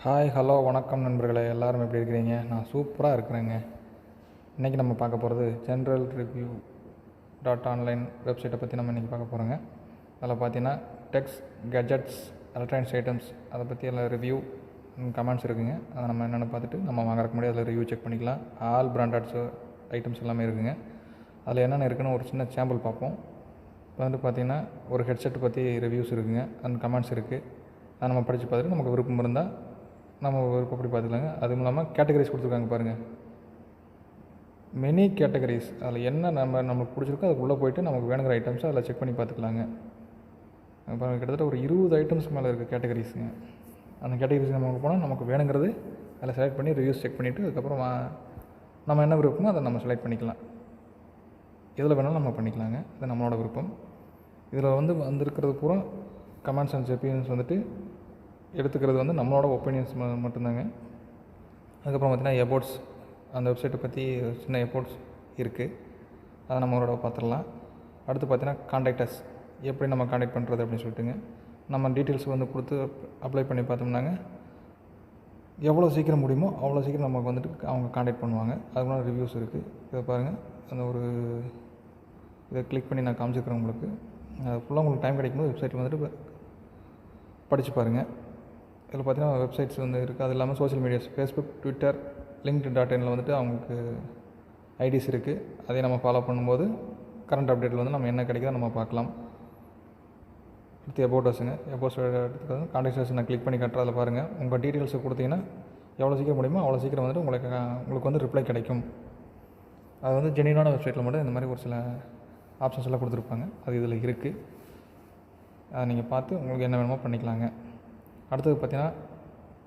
Hi hello வணக்கம் நண்பர்களே, எல்லோரும் எப்படி இருக்கிறீங்க? நான் சூப்பராக இருக்கிறேங்க. இன்றைக்கி நம்ம பார்க்க போகிறது ஜென்ரல் ரிவ்யூ .ஆன்லைன் வெப்சைட்டை பற்றி நம்ம இன்றைக்கி பார்க்க போகிறோங்க. அதில் பார்த்தீங்கன்னா டெக்ஸ், கெஜெட்ஸ், எலக்ட்ரானிக்ஸ் ஐட்டம்ஸ் அதை பற்றி எல்லாம் ரிவ்யூ கமெண்ட்ஸ் இருக்குதுங்க. அதை நம்ம என்னென்னு பார்த்துட்டு நம்ம வாங்குறதுக்கு முன்னாடி அதில் ரிவ்யூ செக் பண்ணிக்கலாம். ஆல் பிராண்டட்ஸு ஐட்டம்ஸ் எல்லாமே இருக்குதுங்க. அதில் என்னென்ன இருக்குதுன்னு ஒரு சின்ன சாம்பிள் பார்ப்போம். இப்போ வந்து பார்த்திங்கன்னா ஒரு ஹெட்செட் பற்றி ரிவ்யூஸ் இருக்குதுங்க, அந்த கமெண்ட்ஸ் இருக்குது. அதை நம்ம படித்து பார்த்துட்டு நமக்கு விருப்பம் இருந்தால் நம்ம விருப்பப்படி பார்த்துக்கலாங்க. அதுவும் இல்லாமல் கேட்டகரிஸ் கொடுத்துருக்காங்க பாருங்கள், மெனி கேட்டகரிஸ். அதில் என்ன நம்மளுக்கு பிடிச்சிருக்கோ அதுக்குள்ளே போய்ட்டு நமக்கு வேணுங்கிற ஐட்டம்ஸை அதில் செக் பண்ணி பார்த்துக்கலாங்க. அப்புறம் கிட்டத்தட்ட ஒரு 20 ஐட்டம்ஸ் மேலே இருக்குது கேட்டகரிஸுங்க. அந்த கேட்டகரிஸ் நமக்கு போனால் நமக்கு வேணுங்கிறது அதில் செலக்ட் பண்ணி ரிவ்யூஸ் செக் பண்ணிவிட்டு அதுக்கப்புறம் நம்ம என்ன விருப்பமோ அதை நம்ம செலக்ட் பண்ணிக்கலாம். எதில் வேணாலும் நம்ம பண்ணிக்கலாங்க, இது நம்மளோட விருப்பம். இதில் வந்திருக்கிறது பூரா கமெண்ட்ஸ் அண்ட் ஒப்பீனியன்ஸ் வந்துட்டு எடுத்துக்கிறது நம்மளோட ஒப்பீனியன்ஸ் மட்டும்தாங்க. அதுக்கப்புறம் பார்த்திங்கன்னா எபோட்ஸ், அந்த வெப்சைட்டை பற்றி சின்ன எபோட்ஸ் இருக்குது, அதை நம்மளோட பார்த்துடலாம். அடுத்து பார்த்திங்கன்னா கான்டாக்டஸ், எப்படி நம்ம கான்டாக்ட் பண்ணுறது அப்படின்னு சொல்லிட்டுங்க நம்ம டீட்டெயில்ஸ் கொடுத்து அப்ளை பண்ணி பார்த்தோம்னாங்க எவ்வளோ சீக்கிரம் முடியுமோ அவ்வளோ சீக்கிரம் நமக்கு வந்துட்டு அவங்க கான்டாக்ட் பண்ணுவாங்க. அதுக்குள்ள ரிவ்யூஸ் இருக்குது. இதை பாருங்கள், அந்த ஒரு இதை கிளிக் பண்ணி நான் காமிச்சிருக்கிறேன் உங்களுக்கு. அது ஃபுல்லாக உங்களுக்கு டைம் கிடைக்கும்போது வெப்சைட் வந்துட்டு படித்து பாருங்கள். இதில் பார்த்தீங்கன்னா வெப்சைட்ஸ் இருக்குது. அது இல்லாமல் சோஷியல் மீடியாஸ், ஃபேஸ்புக், ட்விட்டர், லிங்க்டு.இனில் வந்துட்டு அவங்களுக்கு ஐடிஸ் இருக்குது. அதை நம்ம ஃபாலோ பண்ணும்போது கரண்ட் அப்டேட்டில் நம்ம என்ன கிடைக்குதோ நம்ம பார்க்கலாம். அடுத்து எபோட்டஸுங்க, எபோட்ஸ் எடுத்துக்கிறது கான்டாக்ட்ஸ் நான் கிளிக் பண்ணி கட்டுறதில் அதில் பாருங்கள், உங்கள் டீட்டெயில்ஸை கொடுத்தீங்கன்னா எவ்வளோ சீக்கிரம் முடியுமோ அவ்வளோ சீக்கிரம் வந்துட்டு உங்களுக்கு ரிப்ளை கிடைக்கும். அது ஜெனியூனான வெப்சைட்டில் மட்டும் இந்த மாதிரி ஒரு சில ஆப்ஷன்ஸ் எல்லாம் கொடுத்துருப்பாங்க. அது இதில் இருக்குது. அதை நீங்கள் பார்த்து உங்களுக்கு என்ன வேணுமோ பண்ணிக்கலாங்க. அடுத்தது பார்த்திங்கன்னா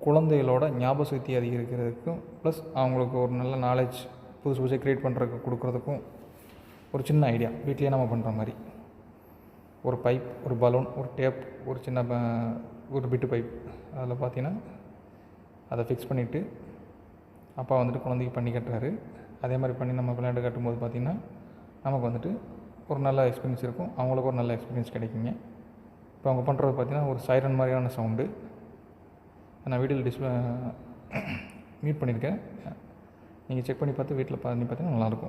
குழந்தைகளோட ஞாபக சக்தி அதிகரிக்கிறதுக்கும் ப்ளஸ் அவங்களுக்கு ஒரு நல்ல நாலேஜ் புதுசு புதுசாக க்ரியேட் பண்ணுறதுக்கு கொடுக்குறதுக்கும் ஒரு சின்ன ஐடியா, வீட்லேயே நம்ம பண்ணுற மாதிரி ஒரு பைப், ஒரு பலூன், ஒரு டேப், ஒரு சின்ன ஒரு பிட்டு பைப், அதில் பார்த்திங்கன்னா அதை ஃபிக்ஸ் பண்ணிவிட்டு அப்பா வந்துட்டு குழந்தைக்கு பண்ணி கட்டுறாரு. அதே மாதிரி பண்ணி நம்ம விளையாண்டு கட்டும்போது பார்த்திங்கன்னா நமக்கு வந்துட்டு ஒரு நல்ல எக்ஸ்பீரியன்ஸ் இருக்கும், அவங்களுக்கு ஒரு நல்ல எக்ஸ்பீரியன்ஸ் கிடைக்குங்க. இப்போ அவங்க பண்ணுறது பார்த்திங்கன்னா ஒரு சைரன் மாதிரியான சவுண்டு. நான் வீடியோவில் மியூட் பண்ணியிருக்கேன், நீங்கள் செக் பண்ணி பார்த்து வீட்டில் பண்ணி பார்த்தீங்கன்னா நல்லாயிருக்கும்.